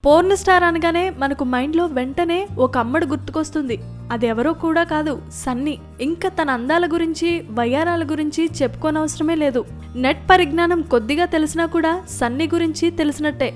Porn star అనగానే మనకు మైండ్లో వెంటనే ఒక అమ్మడు గుర్తుకొస్తుంది. అది ఎవరో కూడా కాదు, సన్నీ. ఇంకా తన అందాల గురించి వయ్యారాల గురించి చెప్పుకోనవసరమే లేదు. నెట్ పరిజ్ఞానం కొద్దిగా తెలిసినా కూడా సన్నీ గురించి తెలిసినట్టే.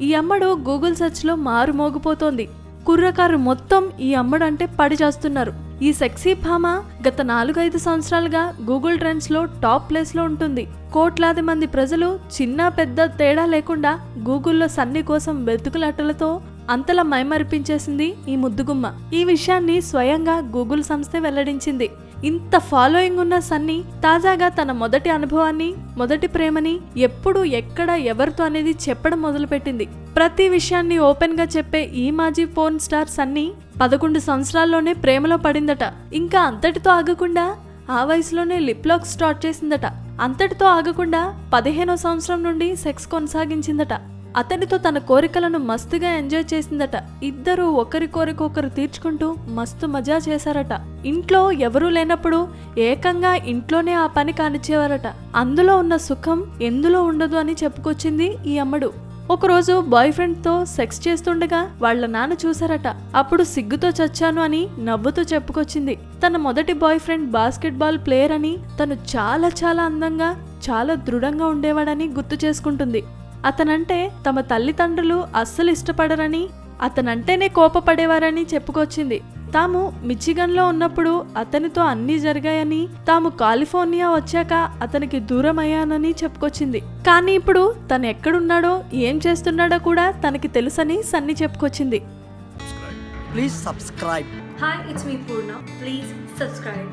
ఈ అమ్మడు గూగుల్ సెర్చ్లో మారుమోగిపోతోంది. కుర్రకారు మొత్తం ఈ అమ్మడు అంటే పడి చేస్తున్నారు. ఈ సెక్సీ భామ గత 4-5 సంవత్సరాలుగా గూగుల్ ట్రెండ్స్లో టాప్ ప్లేస్లో ఉంటుంది. కోట్లాది మంది ప్రజలు చిన్న పెద్ద తేడా లేకుండా గూగుల్లో సన్నీ కోసం వెతుకులాటలతో అంతలా మైమరిపించేసింది ఈ ముద్దుగుమ్మ. ఈ విషయాన్ని స్వయంగా గూగుల్ సంస్థే వెల్లడించింది. ఇంత ఫాలోయింగ్ ఉన్న సన్నీ తాజాగా తన మొదటి అనుభవాన్ని, మొదటి ప్రేమని ఎప్పుడు ఎక్కడ ఎవరితో అనేది చెప్పడం మొదలుపెట్టింది. ప్రతి విషయాన్ని ఓపెన్ గా చెప్పే ఈ మాజీ పోర్న్ స్టార్ సన్నీ 11 సంవత్సరాల్లోనే ప్రేమలో పడిందట. ఇంకా అంతటితో ఆగకుండా ఆ వయసులోనే లిప్ లాక్ స్టార్ట్ చేసిందట. అంతటితో ఆగకుండా 15వ సంవత్సరం నుండి సెక్స్ కొనసాగించిందట. అతనితో తన కోరికలను మస్తుగా ఎంజాయ్ చేసిందట. ఇద్దరు ఒకరి కోరికొకరు తీర్చుకుంటూ మస్తు మజా చేశారట. ఇంట్లో ఎవరూ లేనప్పుడు ఏకంగా ఇంట్లోనే ఆ పని కానిచ్చేవారట. అందులో ఉన్న సుఖం ఎందులో ఉండదు అని చెప్పుకొచ్చింది ఈ అమ్మడు. ఒకరోజు బాయ్ ఫ్రెండ్ తో సెక్స్ చేస్తుండగా వాళ్ల నాన్న చూసారట. అప్పుడు సిగ్గుతో చచ్చాను అని నవ్వుతూ చెప్పుకొచ్చింది. తన మొదటి boy friend basket ball player అని, తను చాలా చాలా అందంగా చాలా దృఢంగా ఉండేవాడని గుర్తు చేసుకుంటుంది. అతనంటే తమ తల్లిదండ్రులు అస్సలు ఇష్టపడరని, అతనంటేనే కోపపడేవారని చెప్పుకొచ్చింది. తాము మిచిగన్లో ఉన్నప్పుడు అతనితో అన్నీ జరిగాయని, తాము కాలిఫోర్నియా వచ్చాక అతనికి దూరం అయ్యానని చెప్పుకొచ్చింది. కానీ ఇప్పుడు తను ఎక్కడున్నాడో ఏం చేస్తున్నాడో కూడా తనకి తెలుసని సన్నీ చెప్పుకొచ్చింది. Please subscribe. Hi, it's me Purna. Please subscribe.